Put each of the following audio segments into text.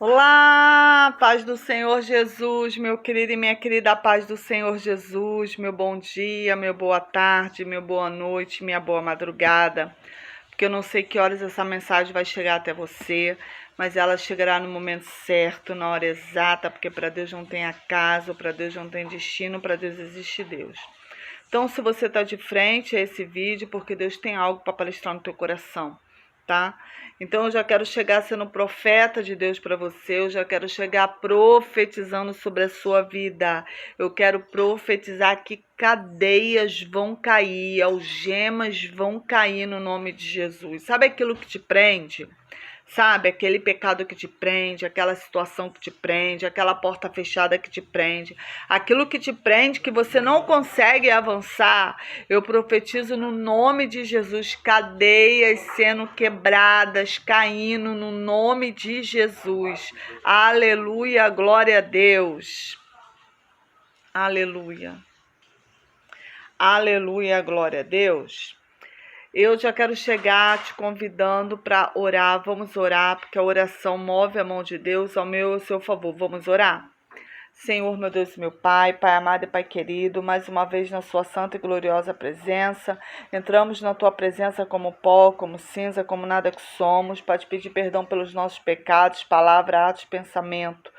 Olá, paz do Senhor Jesus, meu querido e minha querida, paz do Senhor Jesus, meu bom dia, meu boa tarde, meu boa noite, minha boa madrugada, porque eu não sei que horas essa mensagem vai chegar até você, mas ela chegará no momento certo, na hora exata, porque para Deus não tem acaso, para Deus não tem destino, para Deus existe Deus. Então, se você está de frente a esse vídeo, porque Deus tem algo para palestrar no teu coração, tá? Então, eu já quero chegar sendo profeta de Deus para você, eu já quero chegar profetizando sobre a sua vida. Eu quero profetizar que cadeias vão cair, algemas vão cair no nome de Jesus. Sabe aquilo que te prende? Sabe, aquele pecado que te prende, aquela situação que te prende, aquela porta fechada que te prende, aquilo que te prende, que você não consegue avançar. Eu profetizo no nome de Jesus, cadeias sendo quebradas, caindo no nome de Jesus. Aleluia, glória a Deus. Aleluia. Aleluia, glória a Deus. Eu já quero chegar te convidando para orar. Vamos orar, porque a oração move a mão de Deus ao meu e ao seu favor. Vamos orar? Senhor, meu Deus, meu Pai, Pai amado e Pai querido, mais uma vez na sua santa e gloriosa presença, entramos na tua presença como pó, como cinza, como nada que somos, para te pedir perdão pelos nossos pecados, palavra, atos, pensamento.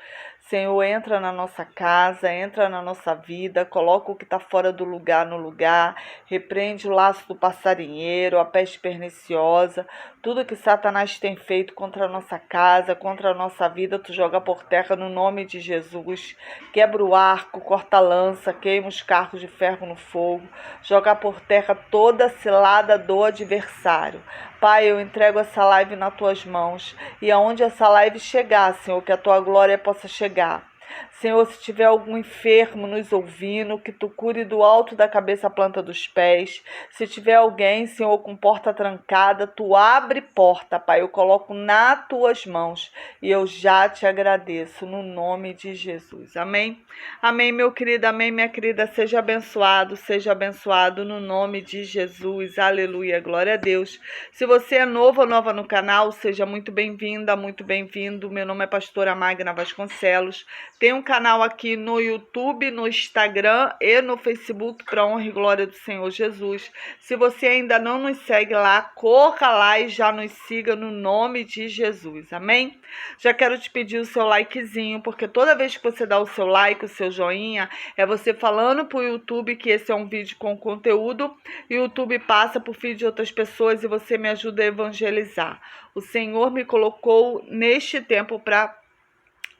Senhor, entra na nossa casa, entra na nossa vida, coloca o que está fora do lugar no lugar, repreende o laço do passarinheiro, a peste perniciosa, tudo que Satanás tem feito contra a nossa casa, contra a nossa vida, tu joga por terra no nome de Jesus. Quebra o arco, corta a lança, queima os carros de ferro no fogo, joga por terra toda a cilada do adversário. Pai, eu entrego essa live nas tuas mãos e aonde essa live chegar, Senhor, que a tua glória possa chegar. Senhor, se tiver algum enfermo nos ouvindo, que tu cure do alto da cabeça à planta dos pés. Se tiver alguém, Senhor, com porta trancada, tu abre porta, Pai. Eu coloco nas tuas mãos e eu já te agradeço no nome de Jesus. Amém? Amém, meu querido, amém, minha querida. Seja abençoado no nome de Jesus. Aleluia, glória a Deus. Se você é novo ou nova no canal, seja muito bem-vinda, muito bem-vindo. Meu nome é pastora Magna Vasconcelos. Tem um canal aqui no YouTube, no Instagram e no Facebook para honra e glória do Senhor Jesus. Se você ainda não nos segue lá, corra lá e já nos siga no nome de Jesus. Amém? Já quero te pedir o seu likezinho, porque toda vez que você dá o seu like, o seu joinha, é você falando para o YouTube que esse é um vídeo com conteúdo. E o YouTube passa por feed de outras pessoas e você me ajuda a evangelizar. O Senhor me colocou neste tempo para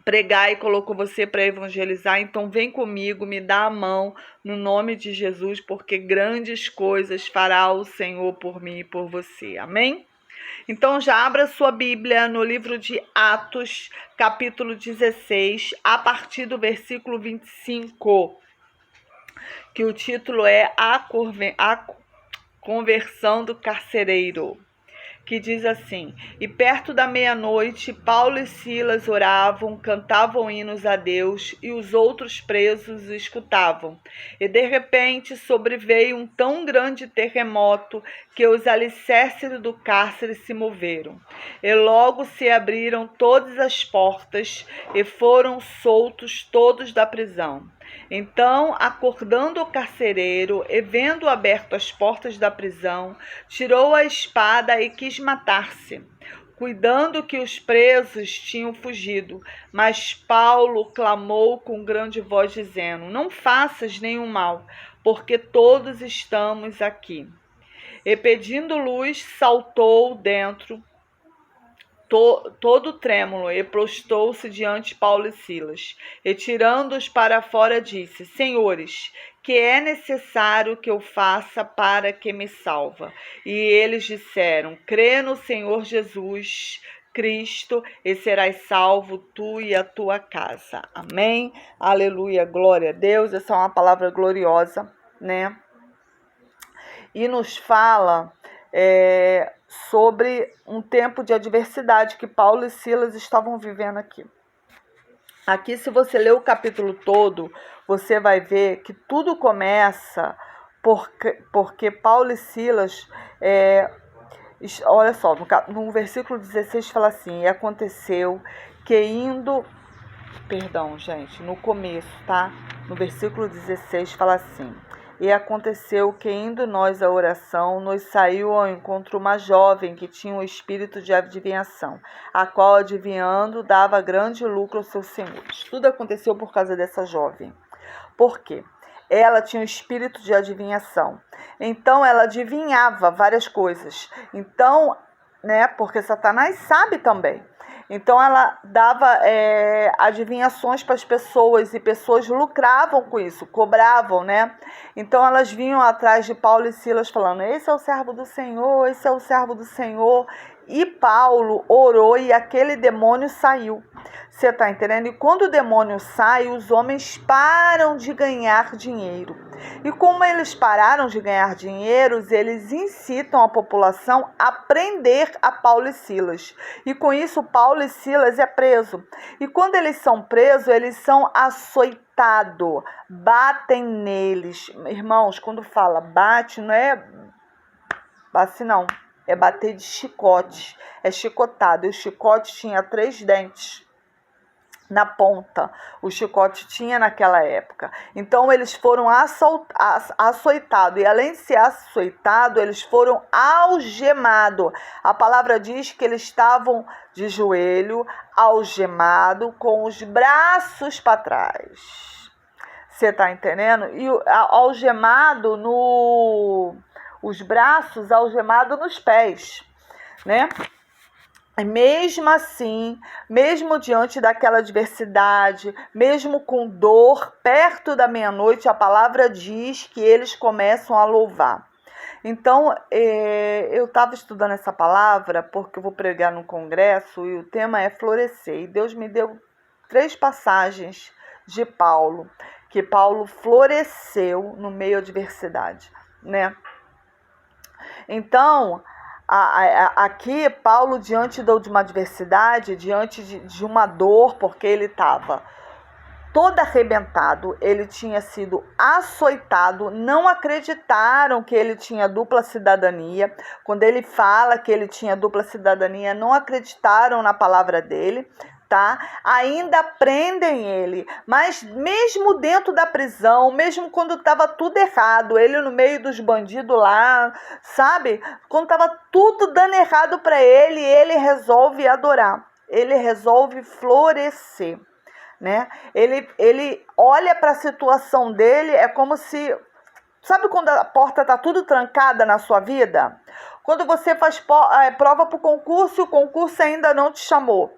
pregar e colocou você para evangelizar, então vem comigo, me dá a mão no nome de Jesus, porque grandes coisas fará o Senhor por mim e por você, amém? Então já abra sua Bíblia no livro de Atos, capítulo 16, a partir do versículo 25, que o título é A Conversão do Carcereiro, que diz assim: E perto da meia-noite, Paulo e Silas oravam, cantavam hinos a Deus, e os outros presos escutavam. E de repente sobreveio um tão grande terremoto que os alicerces do cárcere se moveram. E logo se abriram todas as portas, e foram soltos todos da prisão. Então, acordando o carcereiro e vendo aberto as portas da prisão, tirou a espada e quis matar-se, cuidando que os presos tinham fugido. Mas Paulo clamou com grande voz, dizendo: Não faças nenhum mal, porque todos estamos aqui. E pedindo luz, saltou dentro, todo trêmulo, e prostou-se diante de Paulo e Silas. E tirando-os para fora, disse: Senhores, que é necessário que eu faça para que me salva? E eles disseram: Crê no Senhor Jesus Cristo e serás salvo, tu e a tua casa. Amém? Aleluia, glória a Deus. Essa é uma palavra gloriosa, né? E nos fala sobre um tempo de adversidade que Paulo e Silas estavam vivendo aqui. Aqui, se você ler o capítulo todo, você vai ver que tudo começa porque Paulo e Silas Olha só, no versículo 16 fala assim: e aconteceu que perdão, gente, no começo, tá? No versículo 16 fala assim: e aconteceu que indo nós à oração, nos saiu ao encontro uma jovem que tinha um espírito de adivinhação, a qual, adivinhando, dava grande lucro aos seus senhores. Tudo aconteceu por causa dessa jovem. Por quê? Ela tinha um espírito de adivinhação. Então, ela adivinhava várias coisas. Então, porque Satanás sabe também. Então, ela dava adivinhações para as pessoas e pessoas lucravam com isso, cobravam, né? Então, elas vinham atrás de Paulo e Silas falando: esse é o servo do Senhor, esse é o servo do Senhor. E Paulo orou e aquele demônio saiu. Você está entendendo? E quando o demônio sai, os homens param de ganhar dinheiro. E como eles pararam de ganhar dinheiro, eles incitam a população a prender a Paulo e Silas. E com isso, Paulo e Silas é preso. E quando eles são presos, eles são açoitados, batem neles. Irmãos, quando fala bate, não é assim não. É bater de chicote, é chicotado. E o chicote tinha 3 dentes na ponta. O chicote tinha naquela época. Então, eles foram açoitados. E além de ser açoitados, eles foram algemados. A palavra diz que eles estavam de joelho, algemados, com os braços para trás. Você está entendendo? E algemado os braços algemados nos pés, né? E mesmo assim, mesmo diante daquela adversidade, mesmo com dor, perto da meia-noite, a palavra diz que eles começam a louvar. Então, eu estava estudando essa palavra porque eu vou pregar no congresso e o tema é florescer. E Deus me deu 3 passagens de Paulo, que Paulo floresceu no meio da adversidade, né? Então, aqui Paulo, diante de uma adversidade, diante de uma dor, porque ele estava todo arrebentado, ele tinha sido açoitado, não acreditaram que ele tinha dupla cidadania. Quando ele fala que ele tinha dupla cidadania, não acreditaram na palavra dele, tá? Ainda prendem ele, mas mesmo dentro da prisão, mesmo quando estava tudo errado, ele no meio dos bandidos lá, sabe? Quando estava tudo dando errado para ele, ele resolve adorar, ele resolve florescer, né? Ele olha para a situação dele, é como se... Sabe quando a porta está tudo trancada na sua vida? Quando você faz prova para o concurso e o concurso ainda não te chamou.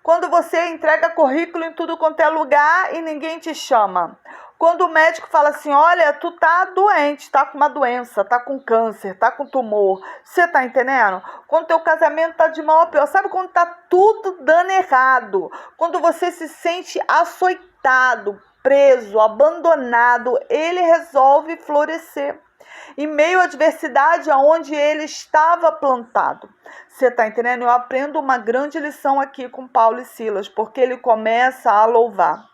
Quando você entrega currículo em tudo quanto é lugar e ninguém te chama. Quando o médico fala assim: olha, tu tá doente, tá com uma doença, tá com câncer, tá com tumor. Você tá entendendo? Quando teu casamento tá de mal a pior. Sabe quando tá tudo dando errado? Quando você se sente açoitado, preso, abandonado, ele resolve florescer. Em meio à adversidade aonde ele estava plantado. Você está entendendo? Eu aprendo uma grande lição aqui com Paulo e Silas, porque ele começa a louvar.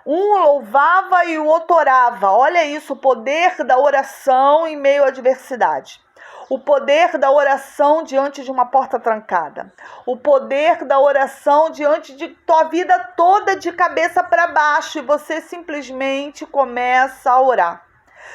Um louvava e o outro orava. Olha isso, o poder da oração em meio à adversidade. O poder da oração diante de uma porta trancada. O poder da oração diante de tua vida toda de cabeça para baixo. E você simplesmente começa a orar.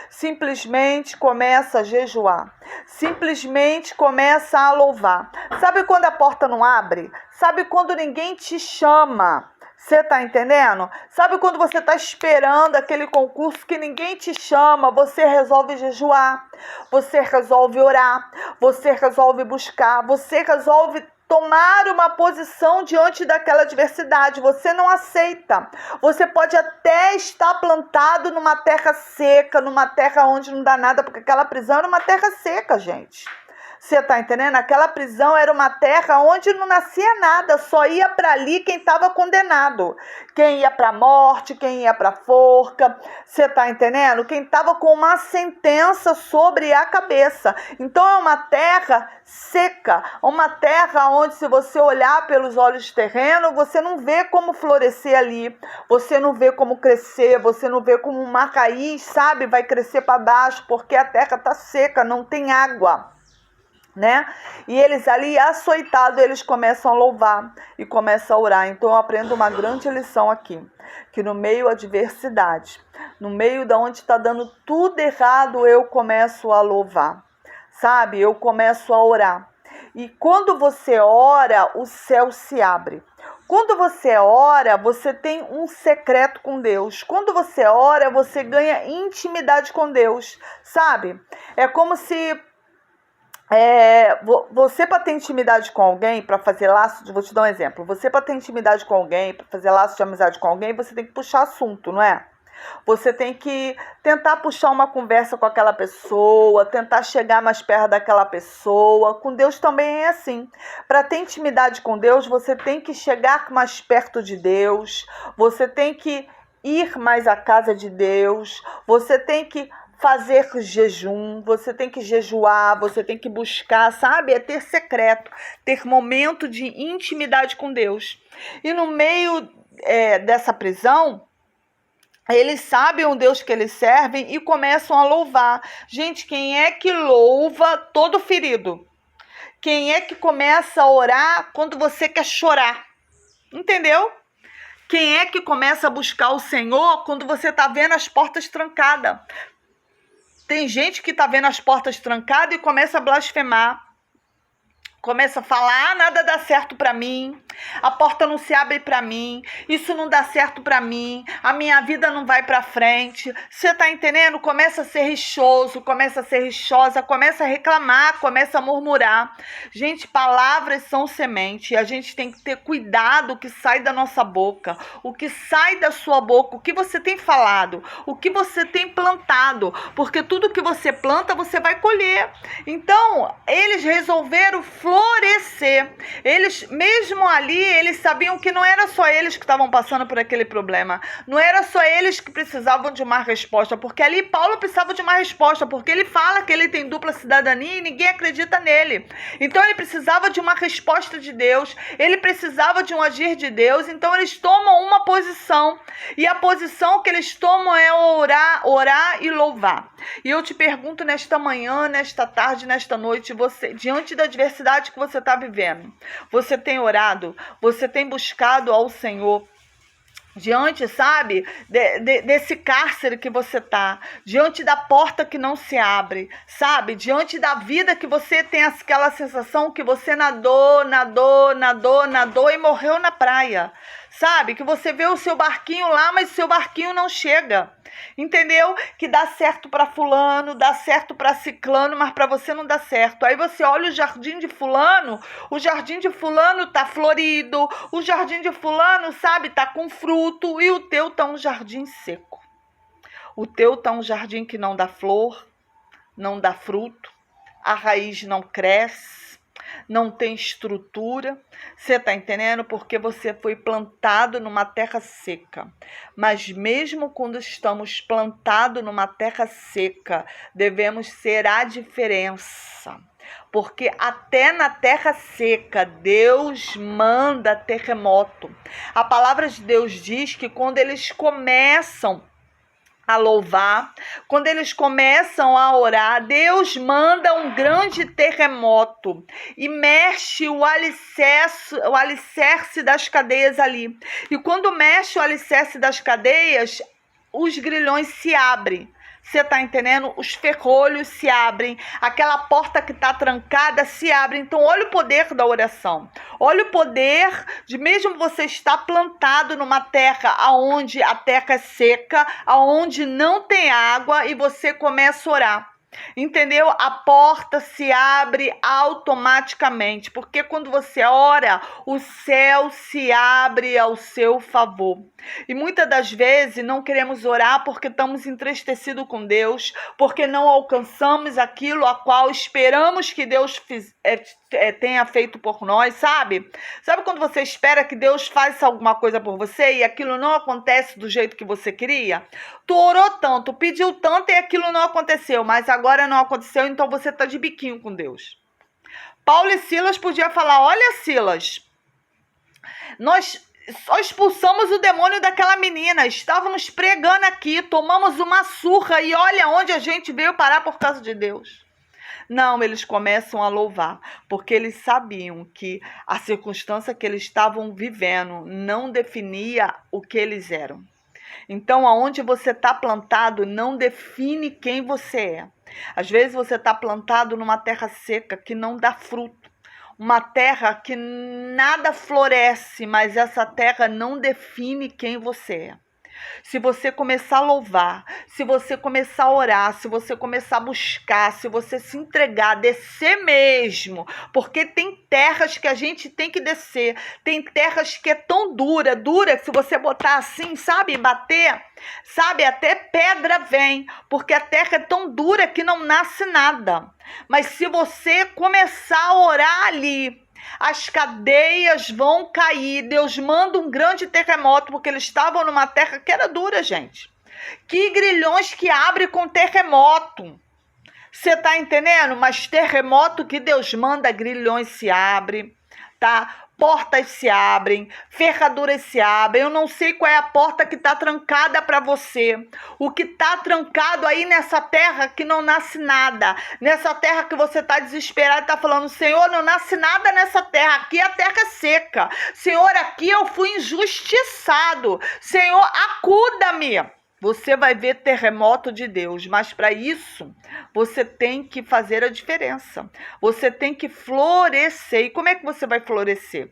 Simplesmente começa a jejuar. Simplesmente começa a louvar. Sabe quando a porta não abre? Sabe quando ninguém te chama? Você tá entendendo? Sabe quando você está esperando aquele concurso que ninguém te chama? Você resolve jejuar, você resolve orar, você resolve buscar, você resolve tomar uma posição diante daquela adversidade. Você não aceita. Você pode até estar plantado numa terra seca, numa terra onde não dá nada, porque aquela prisão era uma terra seca, gente. Você está entendendo? Aquela prisão era uma terra onde não nascia nada, só ia para ali quem estava condenado. Quem ia para a morte, quem ia para a forca. Você está entendendo? Quem estava com uma sentença sobre a cabeça. Então é uma terra seca, uma terra onde, se você olhar pelos olhos terrenos, você não vê como florescer ali, você não vê como crescer, você não vê como uma raiz, sabe, vai crescer para baixo, porque a terra está seca, não tem água. né? E eles ali, açoitados, eles começam a louvar e começam a orar. Então eu aprendo uma grande lição aqui, que no meio da adversidade, no meio da onde está dando tudo errado, eu começo a louvar, sabe? Eu começo a orar. E quando você ora, o céu se abre. Quando você ora, você tem um secreto com Deus. Quando você ora, você ganha intimidade com Deus, sabe? É como se você para ter intimidade com alguém, para fazer laço, vou te dar um exemplo. Você para ter intimidade com alguém, para fazer laço de amizade com alguém, você tem que puxar assunto, não é? Você tem que tentar puxar uma conversa com aquela pessoa, tentar chegar mais perto daquela pessoa. Com Deus também é assim. Para ter intimidade com Deus, você tem que chegar mais perto de Deus, você tem que ir mais à casa de Deus, você tem que fazer jejum, você tem que jejuar, você tem que buscar, sabe? É ter secreto, ter momento de intimidade com Deus. E no meio dessa prisão, eles sabem o Deus que eles servem e começam a louvar. Gente, quem é que louva todo ferido? Quem é que começa a orar quando você quer chorar? Entendeu? Quem é que começa a buscar o Senhor quando você está vendo as portas trancadas? Tem gente que está vendo as portas trancadas e começa a blasfemar. Começa a falar, nada dá certo para mim, a porta não se abre para mim, isso não dá certo para mim, a minha vida não vai para frente. Você tá entendendo? Começa a ser rixoso, começa a ser rixosa, começa a reclamar, começa a murmurar. Gente, palavras são semente e a gente tem que ter cuidado o que sai da nossa boca, o que sai da sua boca, o que você tem falado, o que você tem plantado, porque tudo que você planta, você vai colher. Então, eles resolveram florescer. Eles, mesmo ali, eles sabiam que não era só eles que estavam passando por aquele problema. Não era só eles que precisavam de uma resposta, porque ali Paulo precisava de uma resposta, porque ele fala que ele tem dupla cidadania e ninguém acredita nele. Então ele precisava de uma resposta de Deus, ele precisava de um agir de Deus, então eles tomam uma posição, e a posição que eles tomam é orar e louvar. E eu te pergunto nesta manhã, nesta tarde, nesta noite, você, diante da adversidade que você está vivendo, você tem orado, você tem buscado ao Senhor, diante, sabe, desse cárcere que você tá, diante da porta que não se abre, sabe, diante da vida que você tem aquela sensação que você nadou e morreu na praia, sabe, que você vê o seu barquinho lá, mas o seu barquinho não chega, entendeu? Que dá certo para fulano, dá certo para ciclano, mas para você não dá certo. Aí você olha o jardim de fulano tá florido, o jardim de fulano, sabe, tá com fruto, e o teu tá um jardim seco. O teu tá um jardim que não dá flor, não dá fruto, a raiz não cresce, não tem estrutura. Você tá entendendo? Porque você foi plantado numa terra seca. Mas mesmo quando estamos plantados numa terra seca, devemos ser a diferença. Porque até na terra seca, Deus manda terremoto. A palavra de Deus diz que quando eles começam a louvar, quando eles começam a orar, Deus manda um grande terremoto e mexe o alicerce das cadeias ali. E quando mexe o alicerce das cadeias, os grilhões se abrem. Você tá entendendo? Os ferrolhos se abrem, aquela porta que está trancada se abre. Então, olha o poder da oração. Olha o poder de mesmo você estar plantado numa terra onde a terra é seca, onde não tem água, e você começa a orar. Entendeu? A porta se abre automaticamente, porque quando você ora, o céu se abre ao seu favor. E muitas das vezes não queremos orar porque estamos entristecidos com Deus, porque não alcançamos aquilo a qual esperamos que Deus tenha feito por nós, sabe? Sabe quando você espera que Deus faça alguma coisa por você e aquilo não acontece do jeito que você queria? Tu orou tanto, pediu tanto e aquilo não aconteceu, mas agora não aconteceu, então você está de biquinho com Deus. Paulo e Silas podiam falar: olha, Silas, nós só expulsamos o demônio daquela menina, estávamos pregando aqui, tomamos uma surra e olha onde a gente veio parar por causa de Deus. Não, eles começam a louvar, porque eles sabiam que a circunstância que eles estavam vivendo não definia o que eles eram. Então, aonde você está plantado não define quem você é. Às vezes você está plantado numa terra seca que não dá fruto, uma terra que nada floresce, mas essa terra não define quem você é. Se você começar a louvar, se você começar a orar, se você começar a buscar, se você se entregar, descer mesmo, porque tem terras que a gente tem que descer, tem terras que é tão dura que se você botar assim, sabe, bater, sabe, até pedra vem, porque a terra é tão dura que não nasce nada. Mas se você começar a orar ali, as cadeias vão cair. Deus manda um grande terremoto, porque eles estavam numa terra que era dura, gente. Que grilhões que abre com terremoto. Você tá entendendo? Mas terremoto que Deus manda, grilhões se abrem, tá? Portas se abrem, ferraduras se abrem. Eu não sei qual é a porta que está trancada para você. O que está trancado aí nessa terra que não nasce nada. Nessa terra que você está desesperado e está falando, Senhor, não nasce nada nessa terra. Aqui a terra é seca. Senhor, aqui eu fui injustiçado. Senhor, acuda-me. Você vai ver terremoto de Deus, mas para isso você tem que fazer a diferença. Você tem que florescer. E como é que você vai florescer?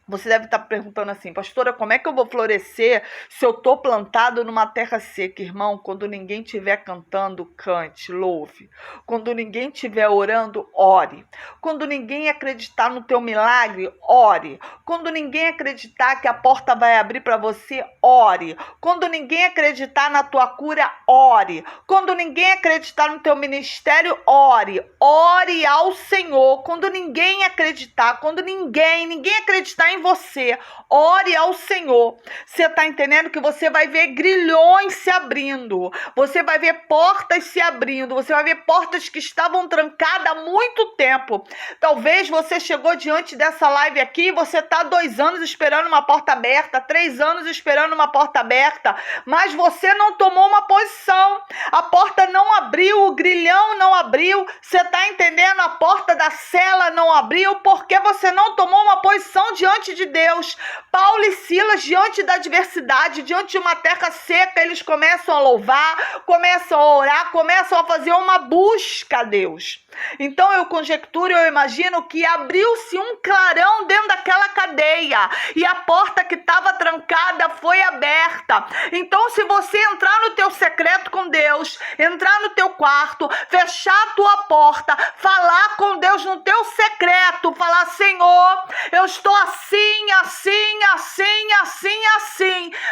Você deve estar perguntando assim, pastora, como é que eu vou florescer se eu estou plantado numa terra seca? Irmão, quando ninguém estiver cantando, cante, louve. Quando ninguém estiver orando, ore. Quando ninguém acreditar no teu milagre, ore. Quando ninguém acreditar que a porta vai abrir para você, ore. Quando ninguém acreditar na tua cura, ore. Quando ninguém acreditar no teu ministério, ore. Ore ao Senhor. Quando ninguém acreditar, quando ninguém acreditar em você, ore ao Senhor. Você está entendendo que você vai ver grilhões se abrindo, você vai ver portas se abrindo, você vai ver portas que estavam trancadas há muito tempo. Talvez você chegou diante dessa live aqui e você está 2 anos esperando uma porta aberta, 3 anos esperando uma porta aberta, mas você não tomou uma posição, a porta não abriu, o grilhão não abriu, você está entendendo? A porta da cela não abriu, porque você não tomou uma posição diante de Deus. Paulo e Silas, diante da adversidade, diante de uma terra seca, eles começam a louvar, começam a orar, começam a fazer uma busca a Deus. Então eu conjecturo, eu imagino que abriu-se um clarão dentro daquela cadeia e a porta que estava trancada foi aberta. Então se você entrar no teu secreto com Deus, entrar no teu quarto, fechar a tua porta, falar com Deus no teu secreto, falar, Senhor, eu estou assim,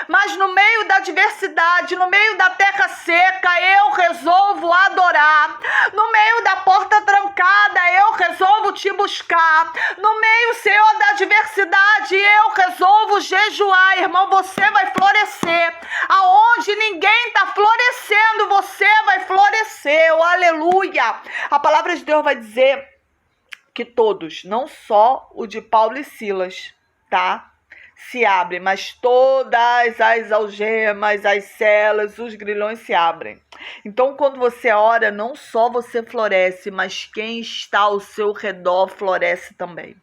mas no meio da adversidade, no meio da terra seca, eu resolvo adorar. No meio da porta trancada, eu resolvo te buscar. No meio, Senhor, da adversidade, eu resolvo jejuar. Irmão, você vai florescer. Aonde ninguém está florescendo, você vai florescer. Oh, aleluia! A palavra de Deus vai dizer que todos, não só o de Paulo e Silas, tá? Se abrem, mas todas as algemas, as celas, os grilhões se abrem. Então, quando você ora, não só você floresce, mas quem está ao seu redor floresce também.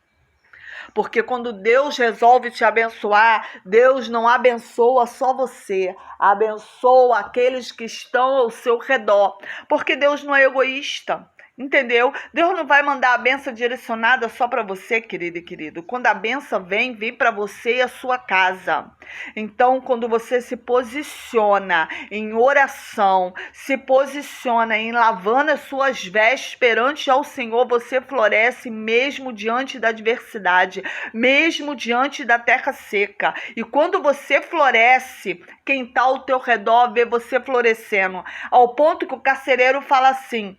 Porque quando Deus resolve te abençoar, Deus não abençoa só você, abençoa aqueles que estão ao seu redor. Porque Deus não é egoísta. Entendeu? Deus não vai mandar a bênção direcionada só para você, querido e querido. Quando a bênção vem para você e a sua casa. Então, quando você se posiciona em oração, se posiciona em lavando as suas vestes perante ao Senhor, você floresce mesmo diante da adversidade, mesmo diante da terra seca. E quando você floresce, quem está ao teu redor vê você florescendo. Ao ponto que o carcereiro fala assim,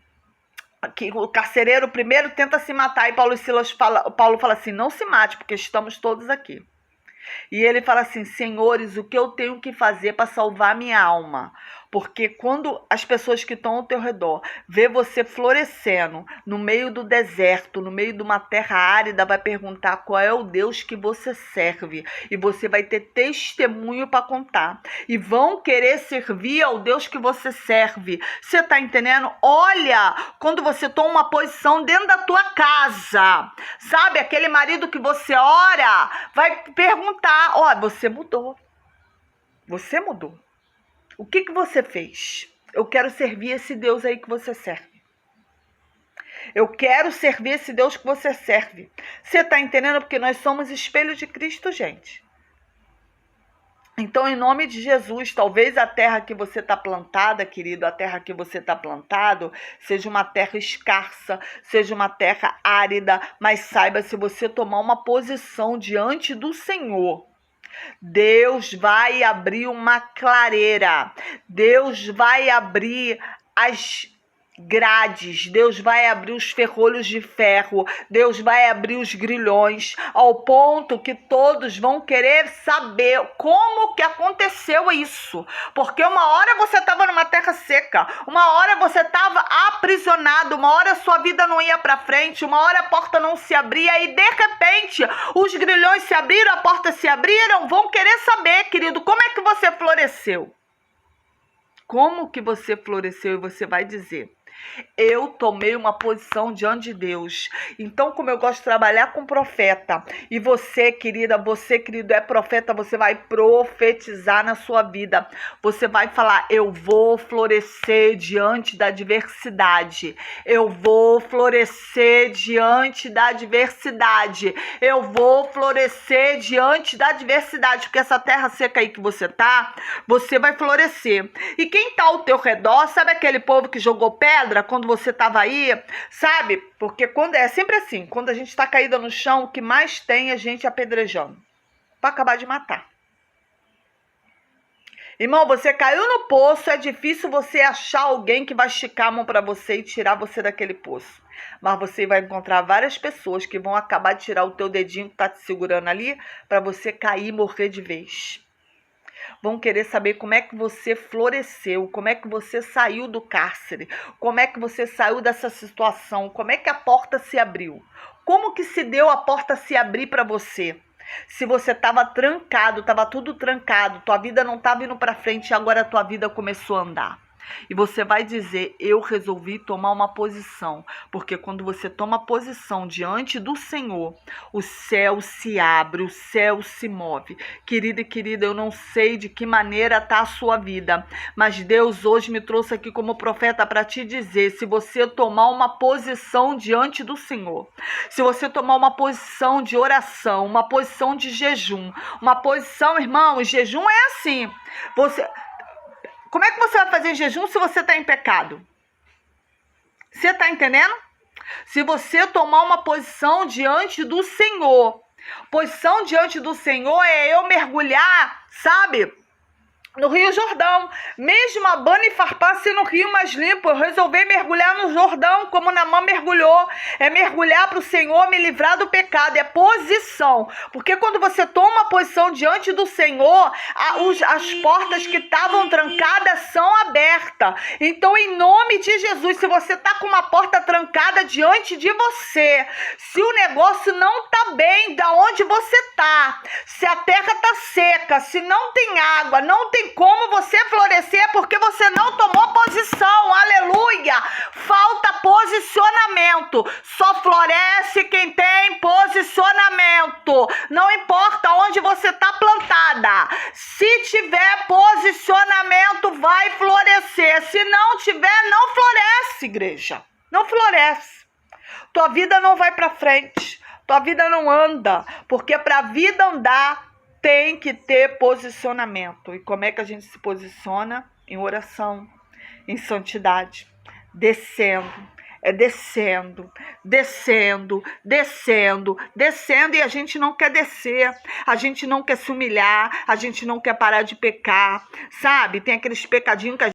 que o carcereiro primeiro tenta se matar e Paulo fala assim, não se mate, porque estamos todos aqui. E ele fala assim, senhores, o que eu tenho que fazer para salvar minha alma? Porque quando as pessoas que estão ao teu redor vê você florescendo no meio do deserto, no meio de uma terra árida, vai perguntar qual é o Deus que você serve. E você vai ter testemunho para contar. E vão querer servir ao Deus que você serve. Você está entendendo? Olha, quando você toma uma posição dentro da tua casa, sabe? Aquele marido que você ora, vai perguntar, ó, você mudou. Você mudou. O que você fez? Eu quero servir esse Deus aí que você serve. Eu quero servir esse Deus que você serve. Você está entendendo? Porque nós somos espelho de Cristo, gente. Então, em nome de Jesus, talvez a terra que você está plantada, querido, a terra que você está plantado, seja uma terra escassa, seja uma terra árida, mas saiba, se você tomar uma posição diante do Senhor, Deus vai abrir uma clareira, Deus vai abrir as grades, Deus vai abrir os ferrolhos de ferro, Deus vai abrir os grilhões, ao ponto que todos vão querer saber como que aconteceu isso, porque uma hora você estava numa terra seca, uma hora você estava aprisionado, uma hora sua vida não ia para frente, uma hora a porta não se abria e de repente os grilhões se abriram, a porta se abriram, vão querer saber, querido, como é que você floresceu? Como que você floresceu? E você vai dizer: eu tomei uma posição diante de Deus. Então, como eu gosto de trabalhar com profeta, e você, querida, você, querido, é profeta, você vai profetizar na sua vida. Você vai falar: eu vou florescer diante da adversidade. Eu vou florescer diante da adversidade. Eu vou florescer diante da adversidade. Porque essa terra seca aí que você tá, você vai florescer. E quem tá ao teu redor, sabe aquele povo que jogou pedra quando você estava aí, sabe? Porque quando é sempre assim, quando a gente está caída no chão, o que mais tem é gente apedrejando para acabar de matar. Irmão, você caiu no poço, é difícil você achar alguém que vai esticar a mão para você e tirar você daquele poço. Mas você vai encontrar várias pessoas que vão acabar de tirar o teu dedinho que tá te segurando ali para você cair e morrer de vez. Vão querer saber como é que você floresceu, como é que você saiu do cárcere, como é que você saiu dessa situação, como é que a porta se abriu, como que se deu a porta se abrir para você. Se você estava trancado, estava tudo trancado, tua vida não estava indo para frente e agora a tua vida começou a andar. E você vai dizer: eu resolvi tomar uma posição, porque quando você toma posição diante do Senhor, o céu se abre, o céu se move. Querida e querida, eu não sei de que maneira está a sua vida, mas Deus hoje me trouxe aqui como profeta para te dizer: se você tomar uma posição diante do Senhor, se você tomar uma posição de oração, uma posição de jejum, uma posição, irmão, jejum é assim, como é que você vai fazer jejum se você está em pecado? Você está entendendo? Se você tomar uma posição diante do Senhor. Posição diante do Senhor é eu mergulhar, sabe? No Rio Jordão, mesmo a banho e farpasse no rio mais limpo, eu resolvi mergulhar no Jordão, como Naamã mergulhou. É mergulhar para o Senhor me livrar do pecado, é posição. Porque quando você toma uma posição diante do Senhor, as portas que estavam trancadas são abertas. Então, em nome de Jesus, se você está com uma porta trancada diante de você, se o negócio não está bem da onde você está, se a terra está seca, se não tem água, não tem como você florescer porque você não tomou posição, aleluia, falta posicionamento, só floresce quem tem posicionamento, não importa onde você está plantada, se tiver posicionamento vai florescer, se não tiver, não floresce, igreja, não floresce, tua vida não vai para frente, tua vida não anda, porque para a vida andar, tem que ter posicionamento. E como é que a gente se posiciona? Em oração, em santidade, descendo. É descendo, descendo, descendo, descendo. E a gente não quer descer, a gente não quer se humilhar, a gente não quer parar de pecar, sabe? Tem aqueles pecadinhos que a